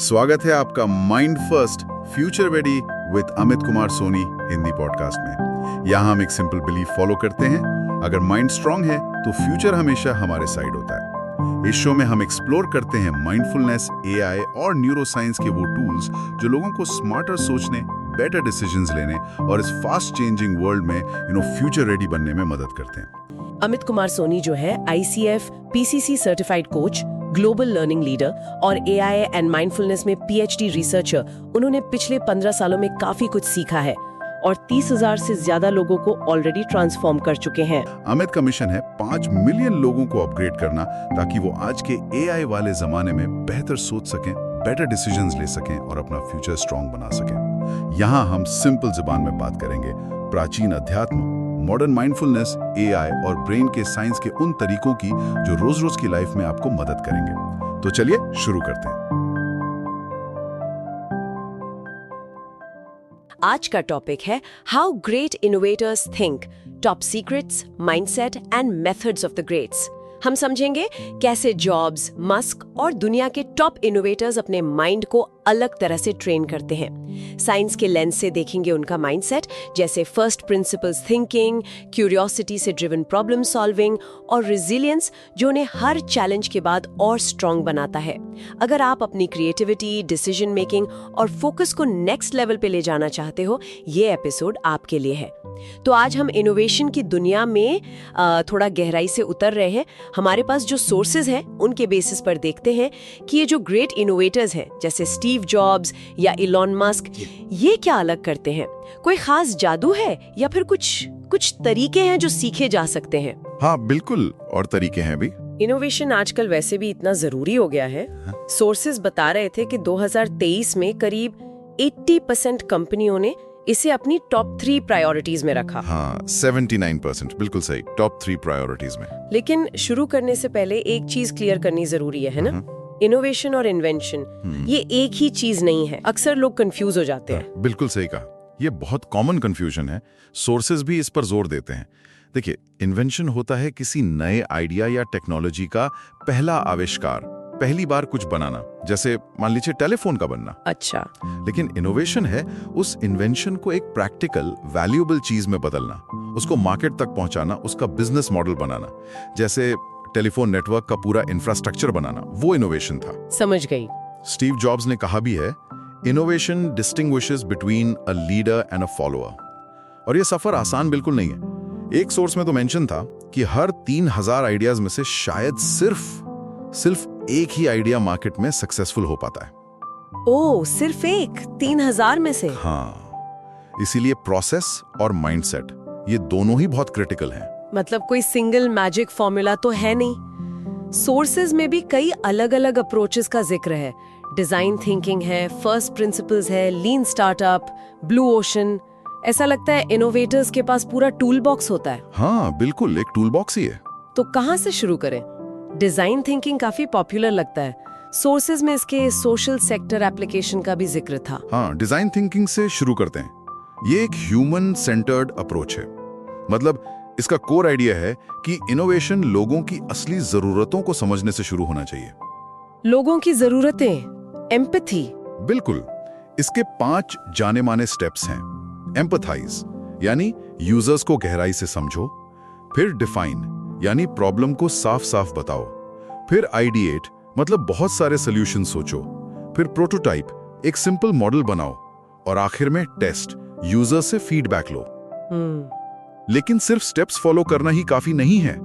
स्वागत है आपका mind first future ready with Amit Kumar Soni Hindi podcast में। यहाँ हम एक सिंपल बिलीफ फॉलो करते हैं, अगर माइंड स्ट्रांग है तो फ्यूचर हमेशा हमारे साइड होता है। इस शो में हम एक्सप्लोर करते हैं माइंडफुलनेस, एआई और न्यूरोसाइंस के वो टूल्स जो लोगों को स्मार्टर सोचने, बेटर डिसीजंस लेने और इस फास्ट चेंजिंग वर्ल्ड में फ्यूचर रेडी बनने में मदद करते हैं। अमित कुमार सोनी जो है ICF PCC certified coach, global learning leader और AI एंड माइंडफुलनेस में PhD रिसर्चर, उन्होंने पिछले 15 सालों में काफी कुछ सीखा है और 30,000 से ज्यादा लोगों को ऑलरेडी ट्रांसफॉर्म कर चुके हैं। अमित का मिशन है 5 मिलियन लोगों को अपग्रेड करना, ताकि वो आज के AI वाले जमाने में बेहतर सोच सकें, बेटर डिसीजंस ले सकें और अपना फ्यूचर स्ट्रांग बना सकें। यहाँ हम सिंपल जुबान में बात करेंगे प्राचीन अध्यात्म, मॉडर्न माइंडफुलनेस, AI और ब्रेन के साइंस के उन तरीकों की जो रोज रोज की लाइफ में आपको मदद करेंगे। तो चलिए शुरू करते हैं। आज का टॉपिक है how great innovators think, top secrets, mindset and methods of the greats. हम समझेंगे कैसे जॉब्स, मस्क और दुनिया के टॉप इनोवेटर्स अपने माइंड को अलग तरह से ट्रेन करते हैं। साइंस के लेंस से देखेंगे उनका माइंडसेट, जैसे फर्स्ट प्रिंसिपल्स थिंकिंग, क्यूरियोसिटी से ड्रिवन प्रॉब्लम सॉल्विंग और रेजिलियंस, जो उन्हें हर चैलेंज के बाद और स्ट्रांग बनाता है। अगर आप अपनी क्रिएटिविटी, डिसीजन मेकिंग और फोकस को नेक्स्ट लेवल पे ले जाना चाहते हो, ये एपिसोड आपके लिए है। तो आज हम इनोवेशन की दुनिया में थोड़ा गहराई से उतर रहे हैं। हमारे पास जो सोर्सेज हैं उनके बेसिस पर देखते हैं कि ये जो ग्रेट इनोवेटर्स हैं, जैसे स्टीव जॉब्स या इलॉन मस्क, ये क्या अलग करते हैं। कोई खास जादू है या फिर कुछ तरीके हैं जो सीखे जा सकते हैं? हाँ बिल्कुल, और तरीके हैं भी। इनोवेशन आजकल वैसे भी इतना जरूरी हो गया है। सोर्सेज बता रहे थे कि 2023 में करीब 80% कंपनियों ने इसे अपनी टॉप 3 प्रायोरिटीज में रखा। हाँ, 79%, बिल्कुल सही, टॉप 3 प्रायोरिटीज में। लेकिन शुरू करने से पहले एक चीज क्लियर करनी जरूरी है ना? इनोवेशन और इन्वेंशन ये एक ही चीज नहीं है। अक्सर लोग कंफ्यूज हो जाते हैं। बिल्कुल सही कहा, ये बहुत कॉमन कंफ्यूजन है। सोर्सेज भी इस पर जोर देते हैं। देखिए, इन्वेंशन होता है किसी नए आइडिया या टेक्नोलॉजी का पहला आविष्कार, पहली बार कुछ बनाना, जैसे मान लीजिए टेलीफोन का बनना। अच्छा। लेकिन इनोवेशन है उस इन्वेंशन को एक प्रैक्टिकल, वैल्यूएबल चीज में बदलना, उसको मार्केट तक पहुंचाना, उसका बिजनेस मॉडल बनाना। जैसे टेलीफोन नेटवर्क का पूरा इंफ्रास्ट्रक्चर बनाना, वो इनोवेशन था। समझ गई। स्टीव जॉब्स ने कहा भी है, innovation distinguishes between a leader and a follower. और ये सफर आसान बिल्कुल नहीं है। एक सोर्स में तो मेंशन था कि हर 3,000 आइडियाज में से शायद सिर्फ एक ही आइडिया मार्केट में सक्सेसफुल हो पाता है। ओह, सिर्फ एक 3,000 में से? हाँ, इसीलिए प्रोसेस और माइंडसेट, ये दोनों ही बहुत क्रिटिकल हैं। मतलब कोई सिंगल मैजिक फॉर्मूला तो है नहीं। सोर्सेज में भी कई अलग अलग अप्रोचेस का जिक्र है। डिजाइन थिंकिंग है, फर्स्ट प्रिंसिपल्स है, लीन स्टार्टअप, ब्लू ओशन। ऐसा लगता है इनोवेटर्स के पास पूरा टूल बॉक्स होता है। हाँ बिल्कुल, एक टूल बॉक्स ही है। तो कहाँ से शुरू करें? डिजाइन थिंकिंग काफी पॉपुलर लगता है। सोर्सेज में इसके सोशल सेक्टर एप्लीकेशन का भी जिक्र था। हाँ, डिजाइन थिंकिंग से शुरू करते हैं। ये एक ह्यूमन सेंटर्ड अप्रोच है। मतलब इसका कोर आइडिया है कि इनोवेशन लोगों की असली जरूरतों को समझने से शुरू होना चाहिए। लोगों की जरूरतें, एम्पैथी। बिल्कुल। इसके 5 जाने माने स्टेप्स हैं। एम्पैथाइज यानी यूजर्स को गहराई से समझो, फिर डिफाइन यानी प्रॉब्लम को साफ साफ बताओ, फिर आइडिएट मतलब बहुत सारे सॉल्यूशन सोचो, फिर प्रोटोटाइप एक सिंपल मॉडल बनाओ, और आखिर में टेस्ट, यूजर से फीडबैक लो। लेकिन सिर्फ स्टेप्स फॉलो करना ही काफी नहीं है।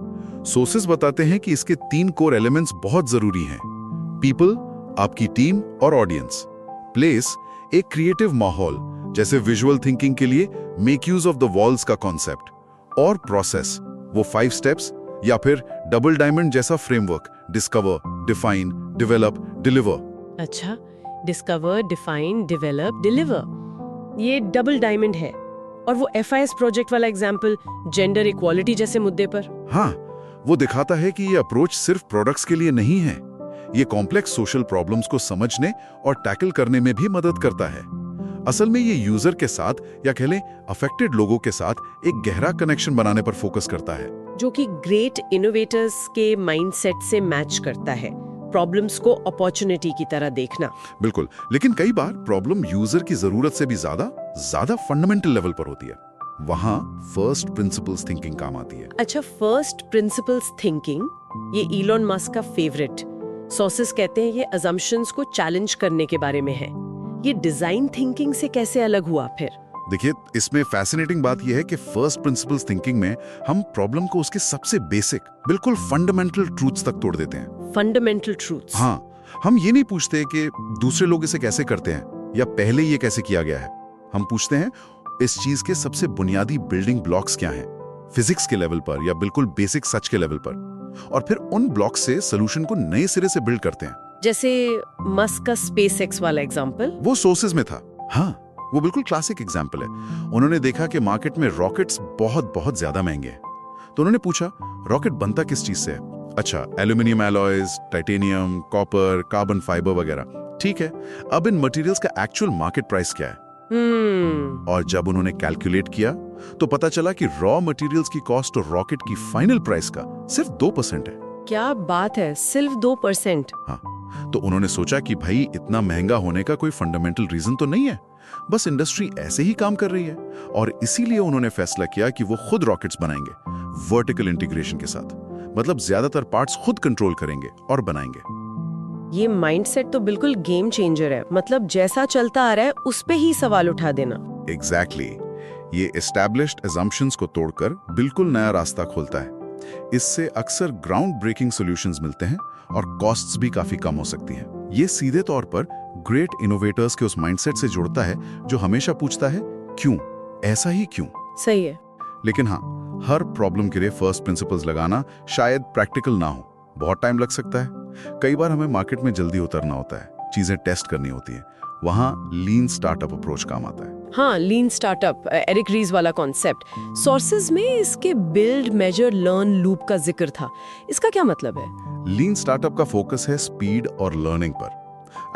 सोर्सेस बताते हैं कि इसके 3 कोर एलिमेंट्स बहुत जरूरी हैं। पीपल, आपकी टीम और ऑडियंस। प्लेस, एक क्रिएटिव माहौल, जैसे विजुअल थिंकिंग के लिए make use of the walls का कॉन्सेप्ट। और प्रोसेस, वो 5 स्टेप्स या फिर डबल डायमंड जैसा framework, discover, define, develop, deliver. अच्छा, डिस्कवर, डिफाइन, डेवलप, डिलीवर, ये डबल डायमंड है। और वो FIS प्रोजेक्ट वाला एग्जाम्पल, जेंडर इक्वालिटी जैसे मुद्दे पर। हाँ, वो दिखाता है कि ये अप्रोच सिर्फ प्रोडक्ट्स के लिए नहीं है, ये कॉम्प्लेक्स सोशल प्रॉब्लम्स को समझने और टैकल करने में भी मदद करता है। असल में ये यूजर के साथ या कह लें अफेक्टेड लोगों के साथ एक गहरा कनेक्शन बनाने पर फोकस करता है, जो कि ग्रेट इनोवेटर्स के माइंडसेट से मैच करता है। प्रॉब्लम्स को अपॉर्चुनिटी की तरह देखना। बिल्कुल, लेकिन कई बार प्रॉब्लम यूजर की जरूरत से भी ज्यादा फंडामेंटल लेवल पर होती है। वहां फर्स्ट प्रिंसिपल्स थिंकिंग काम आती है। अच्छा, फर्स्ट प्रिंसिपल्स थिंकिंग, ये इलॉन मस्क का फेवरेट। सोर्सेस कहते हैं ये असम्पशंस को चैलेंज करने के बारे में है। ये डिजाइन थिंकिंग से कैसे अलग हुआ फिर? देखिए, इसमें फैसिनेटिंग बात यह है कि फर्स्ट प्रिंसिपल्स थिंकिंग में हम प्रॉब्लम को उसके सबसे बेसिक, बिल्कुल फंडामेंटल ट्रूथ्स तक तोड़ देते हैं। Fundamental truths? हाँ, हम ये नहीं पूछते कि दूसरे लोग इसे कैसे करते हैं या पहले ये कैसे किया गया है। हम पूछते हैं इस चीज के सबसे बुनियादी बिल्डिंग ब्लॉक्स क्या हैं, फिजिक्स के लेवल पर या बिल्कुल बेसिक सच के लेवल पर, और फिर उन ब्लॉक्स से सोल्यूशन को नए सिरे से बिल्ड करते हैं। जैसे मस्क का स्पेसएक्स वाला एग्जांपल। वो सोर्सेज में था। हाँ, वो बिल्कुल क्लासिक एग्जाम्पल है। उन्होंने देखा कि मार्केट में रॉकेट्स बहुत ज्यादा महंगे हैं, तो उन्होंने पूछा रॉकेट बनता किस चीज से है? अच्छा, aluminium alloys, titanium, copper, carbon fibre वगैरह। ठीक है, अब इन मटेरियल्स का एक्चुअल मार्केट प्राइस क्या है? और जब उन्होंने कैलकुलेट किया तो पता चला कि रॉ मटेरियल्स की कॉस्ट और रॉकेट की फाइनल प्राइस का सिर्फ 2% है। क्या बात है, सिर्फ 2%? हाँ, तो उन्होंने सोचा कि भाई इतना महंगा होने का कोई फंडामेंटल रीजन तो नहीं है, बस इंडस्ट्री ऐसे ही काम कर रही है, और इसीलिए उन्होंने फैसला किया कि वो खुद रॉकेट्स बनाएंगे वर्टिकल इंटीग्रेशन के साथ। मतलब ज्यादातर पार्ट्स खुद कंट्रोल करेंगे और बनाएंगे। ये माइंडसेट तो बिल्कुल गेम चेंजर है। मतलब जैसा चलता आ रहा है उस पे ही सवाल उठा देना। एग्जैक्टली। ये एस्टैब्लिश्ड असम्पशंस को तोड़कर बिल्कुल नया रास्ता खोलता है। इससे अक्सर ग्राउंड ब्रेकिंग सॉल्यूशंस मिलते हैं और कॉस्ट्स भी काफी कम हो सकती हैं। ये सीधे तौर पर ग्रेट इनोवेटर्स के उस माइंडसेट से जुड़ता है जो हमेशा पूछता है क्यों, ऐसा ही क्यों। सही है। लेकिन हाँ, हर प्रॉब्लम के लिए फर्स्ट प्रिंसिपल्स लगाना शायद प्रैक्टिकल ना हो, बहुत टाइम लग सकता है। कई बार हमें मार्केट में जल्दी उतरना होता है, चीजें टेस्ट करनी होती हैं। वहां लीन स्टार्टअप अप्रोच काम आता है। हाँ, लीन स्टार्टअप, एरिक रीज वाला कॉन्सेप्ट। सोर्सेज में इसके बिल्ड, मेजर, लर्न लूप का जिक्र था। इसका क्या मतलब है? लीन स्टार्टअप का फोकस है स्पीड और लर्निंग पर।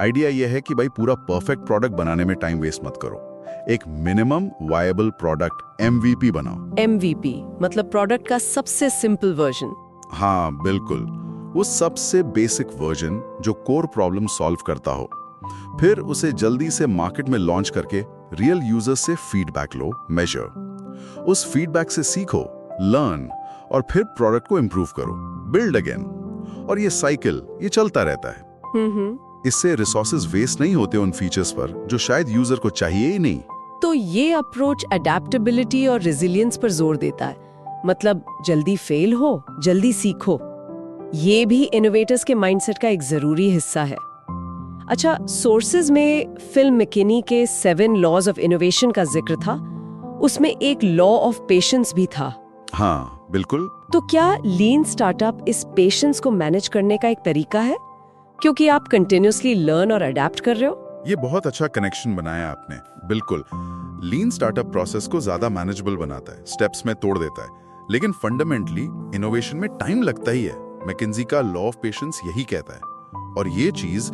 आइडिया यह है कि भाई पूरा परफेक्ट प्रोडक्ट बनाने में टाइम वेस्ट मत करो, एक मिनिमम वायबल प्रोडक्ट MVP बनाओ। MVP मतलब प्रोडक्ट का सबसे सिंपल वर्जन? हाँ बिल्कुल, वो सबसे बेसिक वर्जन जो कोर प्रॉब्लम सॉल्व करता हो। फिर उसे जल्दी से मार्केट में लॉन्च करके रियल यूजर्स से फीडबैक लो, मेजर। उस फीडबैक से सीखो, लर्न, और फिर प्रोडक्ट को इंप्रूव करो, बिल्ड अगेन। और ये साइकिल ये चलता रहता है। इससे रिसोर्सेज वेस्ट नहीं होते उन फीचर्स पर जो शायद यूजर को चाहिए ही नहीं। तो ये अप्रोच अडेप्टेबिलिटी और रेजिलियंस पर जोर देता है। मतलब जल्दी फेल हो, जल्दी सीखो। ये भी इनोवेटर्स के माइंडसेट का एक जरूरी हिस्सा है। अच्छा, सोर्सेज में फिल मैकिनी के 7 लॉज ऑफ इनोवेशन का जिक्र था। उसमें एक लॉ ऑफ पेशेंस भी था। हाँ बिल्कुल। तो क्या लीन स्टार्टअप इस पेशेंस को मैनेज करने का एक तरीका है, क्योंकि आप कंटिन्यूअसली लर्न और अडेप्ट कर रहे हो? ये बहुत अच्छा कनेक्शन बनाया आपने। बिल्कुल, लीन स्टार्टअप प्रोसेस को ज्यादा मैनेजेबल बनाता है, स्टेप्स में तोड़ देता है, लेकिन फंडामेंटली इनोवेशन में टाइम लगता ही है। मैकेंजी का लॉ ऑफ पेशेंस यही कहता है। और ये चीज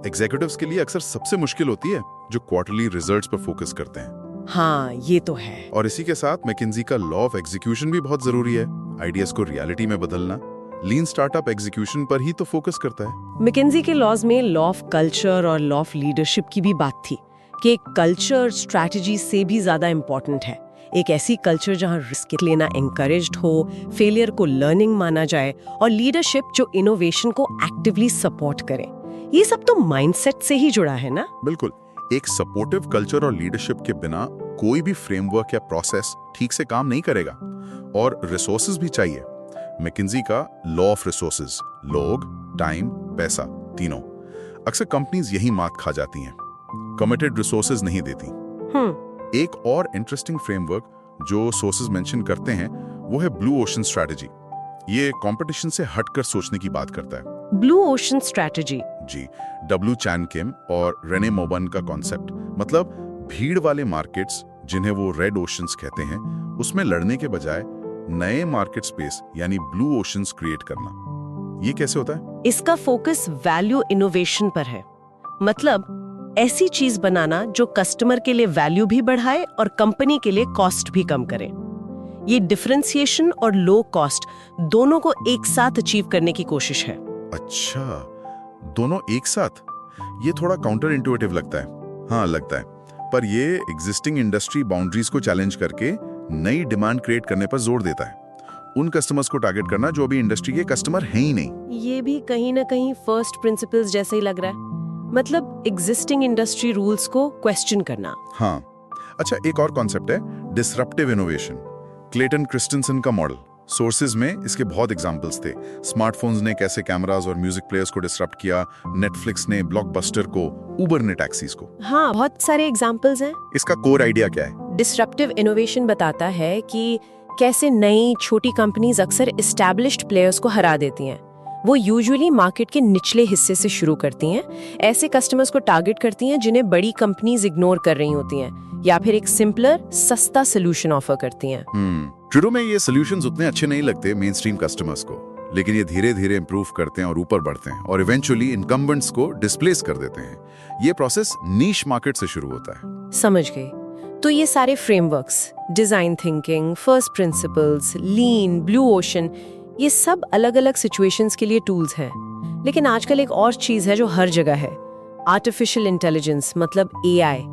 एग्जीक्यूटिव्स के लिए अक्सर सबसे मुश्किल होती है, जो क्वार्टरली रिजल्ट्स पर फोकस करते हैं। हाँ, ये तो है। और इसी के साथ मैकेंजी का लॉ ऑफ एग्जीक्यूशन भी बहुत जरूरी है, आइडियाज को रियलिटी में बदलना। लीन स्टार्टअप एग्जीक्यूशन पर ही तो फोकस करता है। मैकेंजी के लॉज में लॉ ऑफ कल्चर और लॉ ऑफ लीडरशिप की भी बात थी कि कल्चर स्ट्रैटेजी से भी ज्यादा इंपॉर्टेंट है। एक ऐसी कल्चर जहां रिस्क लेना एनकरेज्ड हो, फेलियर को लर्निंग माना जाए, और लीडरशिप जो इनोवेशन को एक्टिवली सपोर्ट करे। ये सब तो माइंडसेट से ही जुड़ा है ना? बिल्कुल। एक सपोर्टिव कल्चर और लीडरशिप के बिना कोई भी फ्रेमवर्क या प्रोसेस ठीक से काम नहीं करेगा। और रिसोर्सेज भी चाहिए। मैकेंजी का लॉ ऑफ रिसोर्सेज, लोग, टाइम, पैसा, तीनों। अक्सर कंपनीज यही मात खा जाती हैं, कमिटेड रिसोर्सेज नहीं देती। एक और इंटरेस्टिंग फ्रेमवर्क जो सोर्सेज मेंशन करते हैं वो है ब्लू ओशन स्ट्रैटेजी। ये कंपटीशन से हटकर सोचने की बात करता है। Blue ocean strategy? जी, W. Chan Kim और रेने मोबन का कॉन्सेप्ट। मतलब भीड़ वाले मार्केट्स, जिन्हें वो रेड ओशंस कहते हैं, उसमें लड़ने के बजाय नए मार्केट स्पेस यानी ब्लू ओशंस क्रिएट करना। ये कैसे होता है? इसका फोकस वैल्यू इनोवेशन पर है। मतलब ऐसी चीज बनाना जो कस्टमर के लिए वैल्यू भी बढ़ाए और कंपनी के लिए कॉस्ट भी कम करे। ये डिफरेंशिएशन और लो कॉस्ट दोनों को एक साथ अचीव करने की कोशिश है। अच्छा, दोनों एक साथ? ये थोड़ा काउंटर इंट्यूटिव लगता है। हाँ, लगता है, पर ये एग्जिस्टिंग इंडस्ट्री बाउंड्रीज को चैलेंज करके नई डिमांड क्रिएट करने पर जोर देता है। उन कस्टमर्स को टारगेट करना जो अभी इंडस्ट्री के कस्टमर हैं ही नहीं। ये भी कहीं ना कहीं फर्स्ट प्रिंसिपल्स जैसे ही लग रहा है, मतलब एग्जिस्टिंग इंडस्ट्री रूल्स को क्वेश्चन करना। हाँ, अच्छा, एक और कॉन्सेप्ट है डिसरप्टिव इनोवेशन। क्लेटन क्रिस्टनसन का मॉडल। सोर्सेज में इसके बहुत एग्जांपल्स थे। स्मार्टफोन्स ने कैसे कैमरास और म्यूजिक प्लेयर्स को डिसरप्ट किया, नेटफ्लिक्स ने ब्लॉकबस्टर को, उबर ने टैक्सीज को। हाँ, बहुत सारे एग्जांपल्स हैं। इसका कोर आइडिया क्या है? डिसरप्टिव इनोवेशन बताता है कि कैसे नई छोटी कंपनीज अक्सर एस्टैब्लिश्ड प्लेयर्स को हरा देती हैं। वो यूजुअली मार्केट के निचले हिस्से से शुरू करती हैं, ऐसे कस्टमर्स को टारगेट करती हैं जिन्हें बड़ी कंपनीज इग्नोर कर रही होती हैं, या फिर एक सिंपलर, सस्ता सोल्यूशन ऑफर करती हैं। शुरू में ये सॉल्यूशंस उतने अच्छे नहीं लगते मेन स्ट्रीम कस्टमर्स को, लेकिन ये धीरे धीरे इंप्रूव करते हैं और ऊपर बढ़ते हैं और इवेंचुअली इनकम्बेंट्स को डिस्प्लेस कर देते हैं। ये प्रोसेस नीश मार्केट से शुरू होता है। समझ गई। तो ये सारे frameworks, design thinking, first principles, lean, blue ocean, ये सब अलग अलग सिचुएशंस के लिए टूल्स हैं। लेकिन आजकल एक और चीज है जो हर जगह है, आर्टिफिशियल इंटेलिजेंस, मतलब एआई।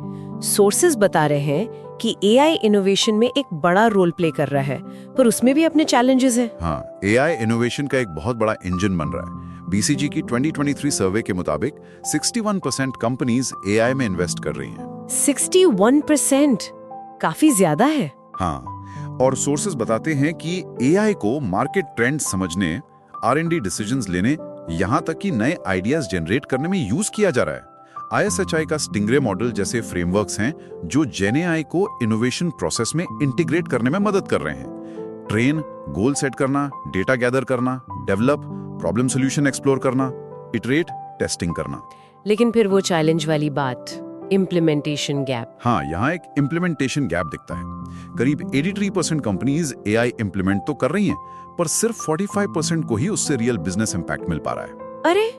सोर्सेज बता रहे हैं कि एआई इनोवेशन में एक बड़ा रोल प्ले कर रहा है, पर उसमें भी अपने चैलेंजेस हैं। हाँ, एआई इनोवेशन का एक बहुत बड़ा इंजन बन रहा है। बीसीजी की 2023 सर्वे के मुताबिक 61% कंपनीज एआई में इन्वेस्ट कर रही हैं। 61%? काफी ज्यादा है। हाँ, और सोर्सेज बताते हैं कि एआई को मार्केट ट्रेंड समझने, R&D डिसीजंस लेने, यहाँ तक कि नए आइडियाज जनरेट करने में यूज किया जा रहा है। ISHI का स्टिंगरे मॉडल जैसे फ्रेमवर्क्स हैं जो जेनएआई को इनोवेशन प्रोसेस में इंटीग्रेट करने में मदद कर रहे हैं। ट्रेन, गोल सेट करना, डेटा गैदर करना, डेवलप, प्रॉब्लम सॉल्यूशन एक्सप्लोर करना, इटरेट, टेस्टिंग करना। लेकिन फिर वो चैलेंज वाली बात, इम्प्लीमेंटेशन गैप। हाँ, यहाँ एक इम्प्लीमेंटेशन गैप दिखता है। करीब 83% कंपनीज एआई इम्प्लीमेंट तो कर रही हैं, पर सिर्फ 45% को ही उससे रियल बिजनेस इंपैक्ट मिल पा रहा है। अरे,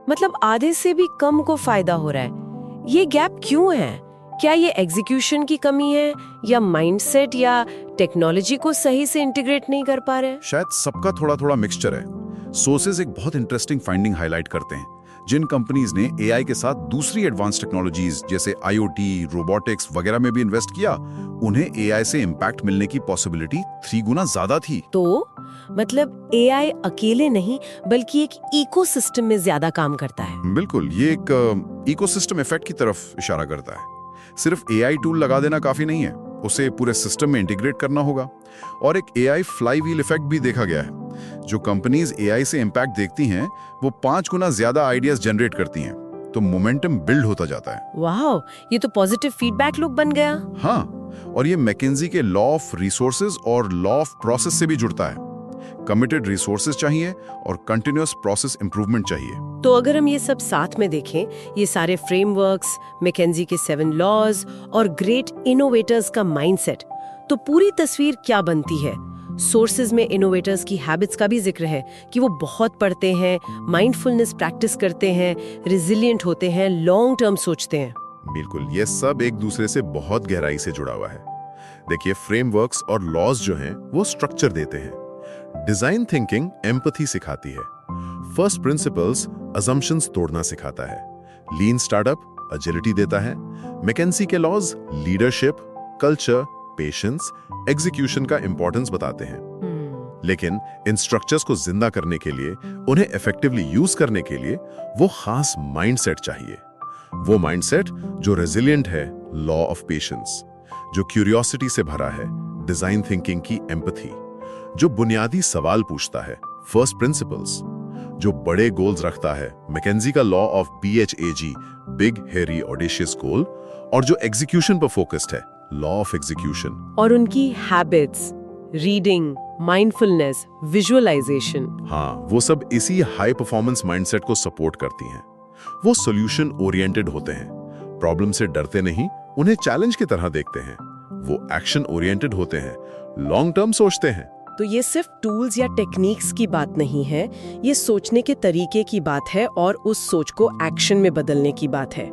मतलब आधे से भी कम को फायदा हो रहा है। ये गैप क्यों है? क्या ये एग्जीक्यूशन की कमी है, या माइंडसेट, या टेक्नोलॉजी को सही से इंटीग्रेट नहीं कर पा रहे? शायद सबका थोड़ा थोड़ा मिक्सचर है। सोर्सेज एक बहुत इंटरेस्टिंग फाइंडिंग हाईलाइट करते हैं। जिन कंपनीज ने एआई के साथ दूसरी एडवांस टेक्नोलॉजीज जैसे आईओटी, रोबोटिक्स वगैरह में भी इन्वेस्ट किया, उन्हें एआई से इंपैक्ट मिलने की पॉसिबिलिटी 3 गुना ज्यादा थी। तो मतलब एआई अकेले नहीं, बल्कि एक इकोसिस्टम में ज्यादा काम करता है। बिल्कुल, ये एक इकोसिस्टम इफेक्ट की तरफ इशारा करता है। सिर्फ एआई टूल लगा देना काफी नहीं है, उसे पूरे सिस्टम में इंटीग्रेट करना होगा। और एक एआई फ्लाईव्हील इफेक्ट भी देखा गया है। जो कंपनीज एआई से इंपैक्ट देखती हैं, वो 5 गुना ज्यादा आइडियाज जनरेट करती हैं, तो मोमेंटम बिल्ड होता जाता है। वाह, ये तो पॉजिटिव फीडबैक लूप बन गया। हाँ, और ये मैकेंजी के लॉ ऑफ रिसोर्सेज और लॉ ऑफ प्रोसेस से भी जुड़ता है। कमिटेड रिसोर्सेज चाहिए और कंटिन्यूअस प्रोसेस इंप्रूवमेंट चाहिए। तो अगर हम ये सब साथ में देखें, ये सारे फ्रेमवर्क्स, मैकेंजी के 7 लॉज और ग्रेट इनोवेटर्स का माइंडसेट, तो पूरी तस्वीर क्या बनती है? सोर्सेज में इनोवेटर्स की हैबिट्स का भी जिक्र है कि वो बहुत पढ़ते हैं, माइंडफुलनेस प्रैक्टिस करते हैं, रिजिलिएंट होते हैं, लॉन्ग टर्म सोचते हैं। बिल्कुल, ये सब एक दूसरे से बहुत गहराई से जुड़ा हुआ है। देखिए, फ्रेमवर्क्स और लॉज जो हैं, वो स्ट्रक्चर देते हैं। डिजाइन थिंकिंग एम्पैथी सिखाती है। फर्स्ट प्रिंसिपल्स असम्पशंस तोड़ना सिखाता है। लीन स्टार्टअप एजिलिटी देता है। मैकेंजी के laws leadership, culture, patience, execution का इंपॉर्टेंस बताते हैं। लेकिन इन स्ट्रक्चर्स को जिंदा करने के लिए, उन्हें इफेक्टिवली यूज करने के लिए वो खास माइंडसेट चाहिए। वो माइंडसेट जो रेजिलिएंट है, लॉ ऑफ पेशेंस, जो क्यूरियोसिटी से भरा है, डिजाइन थिंकिंग की एम्पैथी, जो बुनियादी सवाल पूछता है, फर्स्ट प्रिंसिपल्स, जो बड़े गोल्स रखता है, मैकेंजी का लॉ ऑफ BHAG, बिग हेरी ऑडेशियस गोल, और जो एग्जीक्यूशन पर फोकस्ड है, लॉ ऑफ एग्जीक्यूशन। और उनकी हैबिट्स, रीडिंग, माइंडफुलनेस, विजुअलाइजेशन, हाँ, वो सब इसी हाई परफॉर्मेंस माइंडसेट को सपोर्ट करती हैं। वो सॉल्यूशन ओरिएंटेड होते हैं, प्रॉब्लम से डरते नहीं, उन्हें चैलेंज की तरह देखते हैं। वो एक्शन ओरिएंटेड होते हैं, लॉन्ग टर्म सोचते हैं। तो ये सिर्फ टूल्स या टेक्निक्स की बात नहीं है, ये सोचने के तरीके की बात है और उस सोच को एक्शन में बदलने की बात है।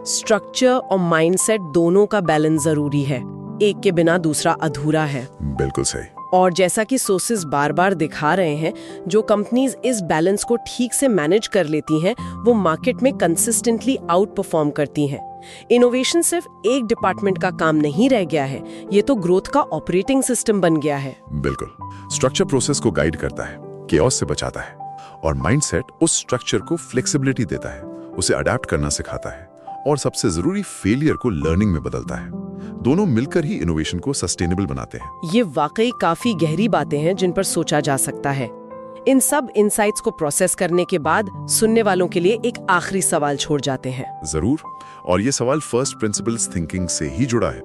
स्ट्रक्चर और माइंडसेट दोनों का बैलेंस जरूरी है, एक के बिना दूसरा अधूरा है। बिल्कुल सही। और जैसा कि सोर्सेज बार बार दिखा रहे हैं, जो कंपनीज इस बैलेंस को ठीक से मैनेज कर लेती हैं, वो मार्केट में कंसिस्टेंटली आउट परफॉर्म करती हैं। इनोवेशन सिर्फ एक डिपार्टमेंट का काम नहीं रह गया है, ये तो ग्रोथ का ऑपरेटिंग सिस्टम बन गया है। बिल्कुल, स्ट्रक्चर प्रोसेस को गाइड करता है, केओस से बचाता है, और माइंडसेट उस स्ट्रक्चर को फ्लेक्सिबिलिटी देता है, उसे अडेप्ट करना सिखाता है, और सबसे जरूरी फेलियर को लर्निंग में बदलता है। दोनों मिलकर ही इनोवेशन को सस्टेनेबल बनाते हैं। ये वाकई काफी गहरी बातें हैं जिन पर सोचा जा सकता है। इन सब इनसाइट्स को प्रोसेस करने के बाद सुनने वालों के लिए एक आखिरी सवाल छोड़ जाते हैं। जरूर, और ये सवाल फर्स्ट प्रिंसिपल्स थिंकिंग से ही जुड़ा है।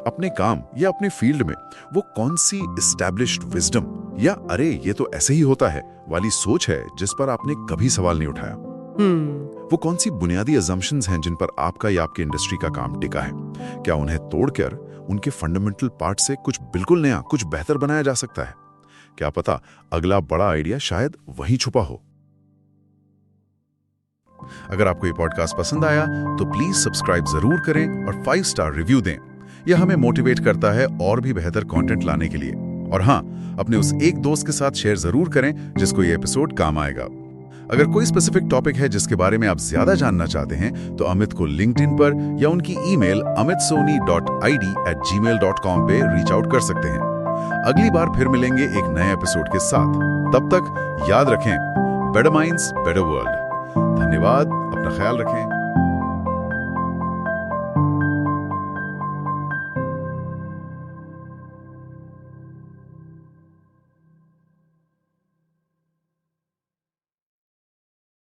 अपने काम या अपने फील्ड में वो कौन सी एस्टैब्लिश्ड विजडम या अरे ये तो ऐसे ही होता है वाली सोच है जिस पर आपने कभी सवाल नहीं उठाया? वो कौन सी बुनियादी अजम्पशंस हैं जिन पर आपका या आपकी इंडस्ट्री का काम टिका है? क्या उन्हें तोड़कर उनके फंडामेंटल पार्ट से कुछ बिल्कुल नया, कुछ बेहतर बनाया जा सकता है? क्या पता अगला बड़ा आइडिया शायद वहीं छुपा हो। अगर आपको ये पॉडकास्ट पसंद आया तो प्लीज सब्सक्राइब जरूर करें और 5 स्टार रिव्यू दें। यह हमें मोटिवेट करता है और भी बेहतर कंटेंट लाने के लिए। और हाँ, अपने उस एक दोस्त के साथ शेयर जरूर करें जिसको ये एपिसोड काम आएगा। अगर कोई स्पेसिफिक टॉपिक है जिसके बारे में आप ज्यादा जानना चाहते हैं तो अमित को लिंक्डइन पर या उनकी ईमेल amitsoni.id@gmail.com पे रीच आउट कर सकते हैं। अगली बार फिर मिलेंगे एक नए एपिसोड के साथ। तब तक याद रखें, बेटर माइंड्स बेटर वर्ल्ड। धन्यवाद, अपना ख्याल रखें।